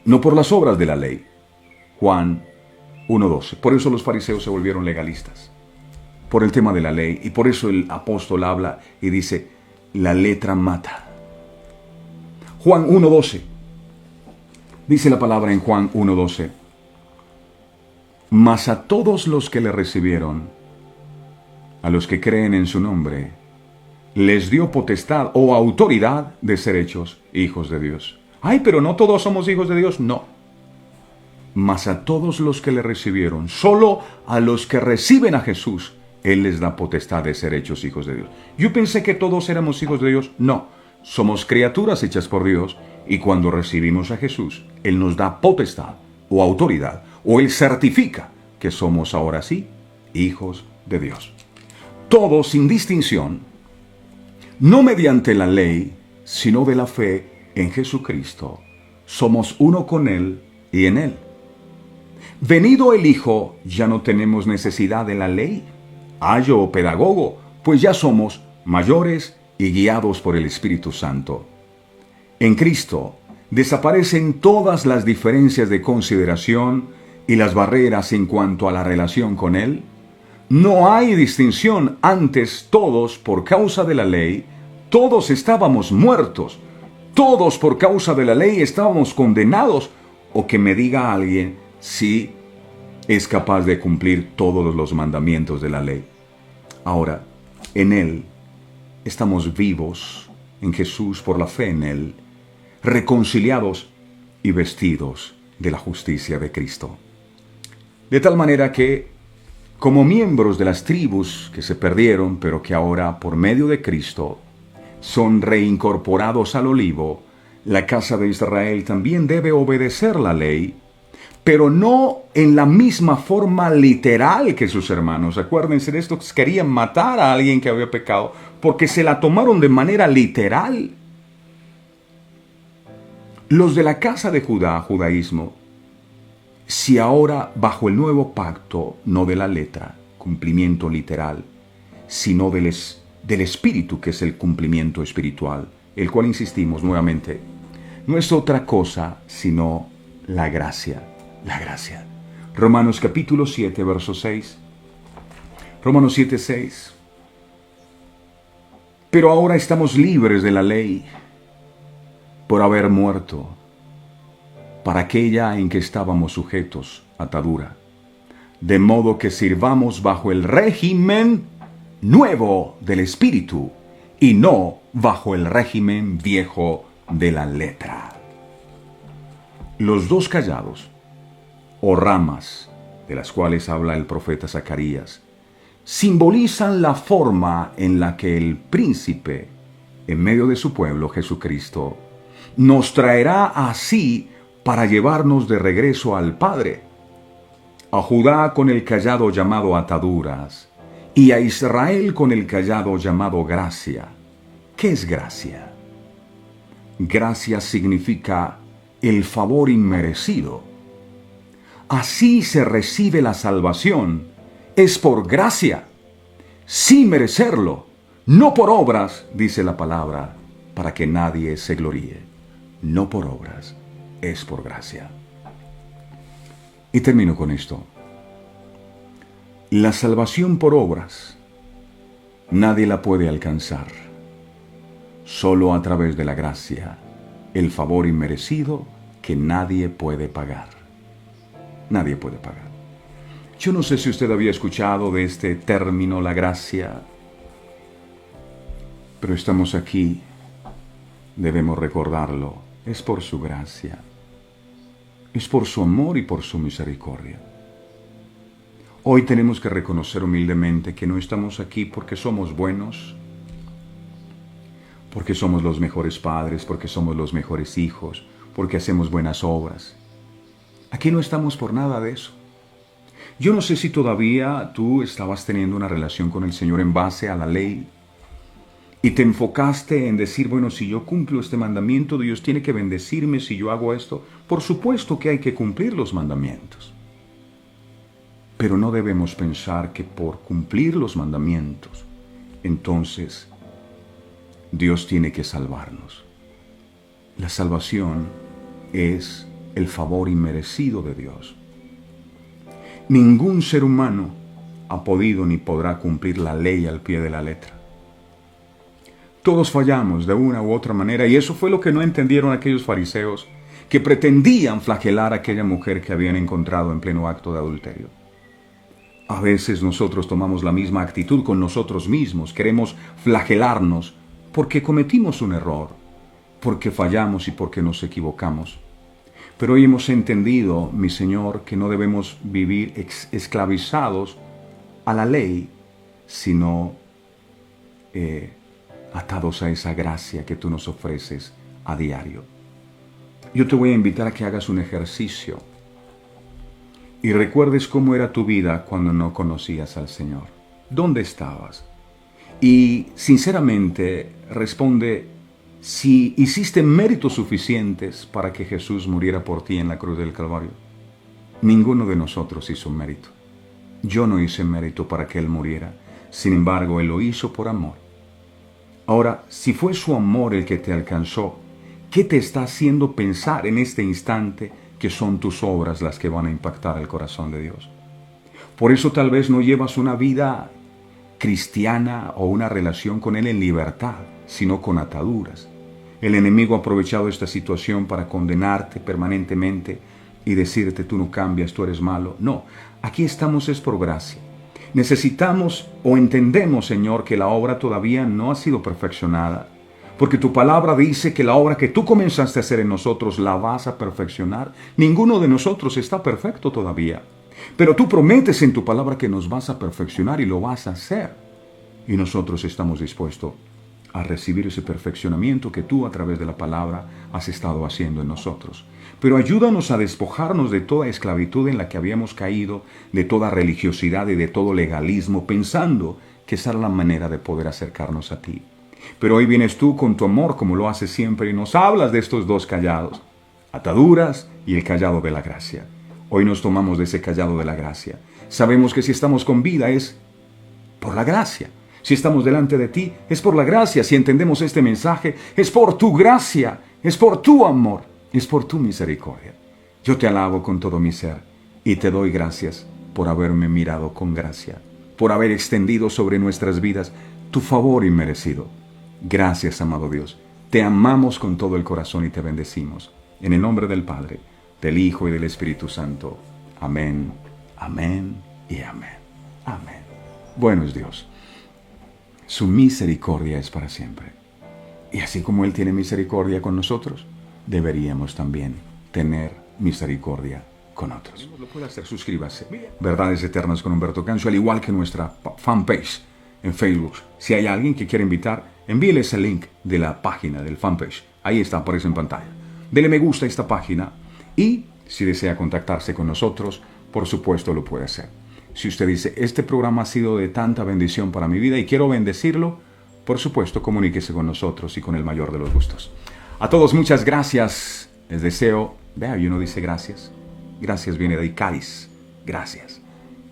no por las obras de la ley. Juan 1:12. Por eso los fariseos se volvieron legalistas, por el tema de la ley, y por eso el apóstol habla y dice, la letra mata. Juan 1:12. Dice la palabra en Juan 1:12, mas a todos los que le recibieron, a los que creen en su nombre, les dio potestad o autoridad de ser hechos hijos de Dios. Ay, pero no todos somos hijos de Dios. No. Mas a todos los que le recibieron, solo a los que reciben a Jesús, Él les da potestad de ser hechos hijos de Dios. Yo pensé que todos éramos hijos de Dios. No. Somos criaturas hechas por Dios, y cuando recibimos a Jesús, Él nos da potestad o autoridad, o Él certifica que somos ahora sí hijos de Dios. Todos sin distinción, no mediante la ley, sino de la fe en Jesucristo, somos uno con Él y en Él. Venido el Hijo, ya no tenemos necesidad de la ley, ayo o pedagogo, pues ya somos mayores y guiados por el Espíritu Santo. En Cristo desaparecen todas las diferencias de consideración y las barreras en cuanto a la relación con Él. No hay distinción. Antes todos, por causa de la ley, todos estábamos muertos. Todos por causa de la ley estábamos condenados. O que me diga alguien si es capaz de cumplir todos los mandamientos de la ley. Ahora, en Él estamos vivos, en Jesús, por la fe en Él, reconciliados y vestidos de la justicia de Cristo. De tal manera que, como miembros de las tribus que se perdieron, pero que ahora, por medio de Cristo, son reincorporados al olivo, la casa de Israel también debe obedecer la ley, pero no en la misma forma literal que sus hermanos. Acuérdense de esto, querían matar a alguien que había pecado, porque se la tomaron de manera literal. Los de la casa de Judá, judaísmo, si ahora bajo el nuevo pacto, no de la letra, cumplimiento literal, sino del espíritu, que es el cumplimiento espiritual, el cual, insistimos nuevamente, no es otra cosa sino la gracia. La gracia. Romanos capítulo 7, verso 6. Romanos 7, 6. Pero ahora estamos libres de la ley por haber muerto para aquella en que estábamos sujetos, atadura, de modo que sirvamos bajo el régimen nuevo del Espíritu y no bajo el régimen viejo de la letra. Los dos callados, o ramas, de las cuales habla el profeta Zacarías, simbolizan la forma en la que el príncipe, en medio de su pueblo, Jesucristo, nos traerá así para llevarnos de regreso al Padre, a Judá con el cayado llamado ataduras, y a Israel con el cayado llamado gracia. ¿Qué es gracia? Gracia significa el favor inmerecido. Así se recibe la salvación, es por gracia, sin merecerlo, no por obras, dice la palabra, para que nadie se gloríe. No por obras, es por gracia. Y termino con esto. La salvación por obras, nadie la puede alcanzar. Solo a través de la gracia, el favor inmerecido que nadie puede pagar. Nadie puede pagar. Yo no sé si usted había escuchado de este término, la gracia, pero estamos aquí, debemos recordarlo, es por su gracia, es por su amor y por su misericordia. Hoy tenemos que reconocer humildemente que no estamos aquí porque somos buenos, porque somos los mejores padres, porque somos los mejores hijos, porque hacemos buenas obras. Aquí no estamos por nada de eso. Yo no sé si todavía tú estabas teniendo una relación con el Señor en base a la ley y te enfocaste en decir, bueno, si yo cumplo este mandamiento, Dios tiene que bendecirme si yo hago esto. Por supuesto que hay que cumplir los mandamientos. Pero no debemos pensar que por cumplir los mandamientos, entonces Dios tiene que salvarnos. La salvación es el favor inmerecido de Dios. Ningún ser humano ha podido ni podrá cumplir la ley al pie de la letra. Todos fallamos de una u otra manera, y eso fue lo que no entendieron aquellos fariseos que pretendían flagelar a aquella mujer que habían encontrado en pleno acto de adulterio. A veces nosotros tomamos la misma actitud con nosotros mismos, queremos flagelarnos porque cometimos un error, porque fallamos y porque nos equivocamos. Pero hoy hemos entendido, mi Señor, que no debemos vivir esclavizados a la ley, sino atados a esa gracia que tú nos ofreces a diario. Yo te voy a invitar a que hagas un ejercicio y recuerdes cómo era tu vida cuando no conocías al Señor. ¿Dónde estabas? Y sinceramente responde si hiciste méritos suficientes para que Jesús muriera por ti en la cruz del Calvario. Ninguno de nosotros hizo mérito. Yo no hice mérito para que Él muriera. Sin embargo, Él lo hizo por amor. Ahora, si fue su amor el que te alcanzó, ¿qué te está haciendo pensar en este instante que son tus obras las que van a impactar el corazón de Dios? Por eso tal vez no llevas una vida cristiana o una relación con Él en libertad, sino con ataduras. El enemigo ha aprovechado esta situación para condenarte permanentemente y decirte tú no cambias, tú eres malo. No, aquí estamos es por gracia. Necesitamos o entendemos, Señor, que la obra todavía no ha sido perfeccionada, porque tu palabra dice que la obra que tú comenzaste a hacer en nosotros la vas a perfeccionar. Ninguno de nosotros está perfecto todavía, pero tú prometes en tu palabra que nos vas a perfeccionar y lo vas a hacer. Y nosotros estamos dispuestos a recibir ese perfeccionamiento que tú a través de la palabra has estado haciendo en nosotros. Pero ayúdanos a despojarnos de toda esclavitud en la que habíamos caído, de toda religiosidad y de todo legalismo, pensando que esa era la manera de poder acercarnos a ti. Pero hoy vienes tú con tu amor, como lo haces siempre, y nos hablas de estos dos callados, ataduras y el callado de la gracia. Hoy nos tomamos de ese callado de la gracia. Sabemos que si estamos con vida es por la gracia. Si estamos delante de ti, es por la gracia. Si entendemos este mensaje, es por tu gracia, es por tu amor, es por tu misericordia. Yo te alabo con todo mi ser Y te doy gracias por haberme mirado con gracia, por haber extendido sobre nuestras vidas tu favor inmerecido. Gracias, amado Dios. Te amamos con todo el corazón y te bendecimos. En el nombre del Padre, del Hijo y del Espíritu Santo. Amén, amén y amén. Amén. Bueno es Dios. Su misericordia es para siempre. Y así como Él tiene misericordia con nosotros, deberíamos también tener misericordia con otros. Lo puede hacer, suscríbase. Verdades Eternas con Humberto Cancio, al igual que nuestra fanpage en Facebook. Si hay alguien que quiere invitar, envíele ese link de la página del fanpage. Ahí está, aparece en pantalla. Dele me gusta a esta página y si desea contactarse con nosotros, por supuesto lo puede hacer. Si usted dice, este programa ha sido de tanta bendición para mi vida y quiero bendecirlo, por supuesto, comuníquese con nosotros y con el mayor de los gustos. A todos, muchas gracias. Les deseo, vea, y uno dice gracias. Gracias viene de Cádiz. Gracias.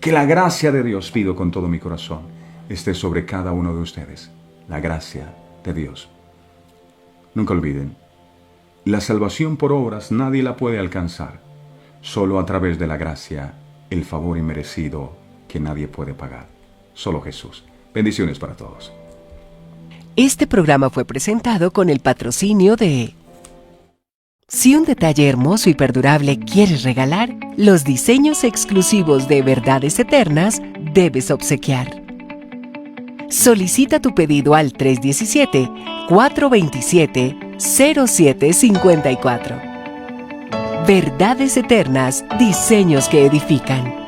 Que la gracia de Dios, pido con todo mi corazón, esté sobre cada uno de ustedes. La gracia de Dios. Nunca olviden, la salvación por obras nadie la puede alcanzar. Solo a través de la gracia, el favor inmerecido que nadie puede pagar. Solo Jesús. Bendiciones para todos. Este programa fue presentado con el patrocinio de... Si un detalle hermoso y perdurable quieres regalar, los diseños exclusivos de Verdades Eternas debes obsequiar. Solicita tu pedido al 317-427-0754. Verdades Eternas, diseños que edifican.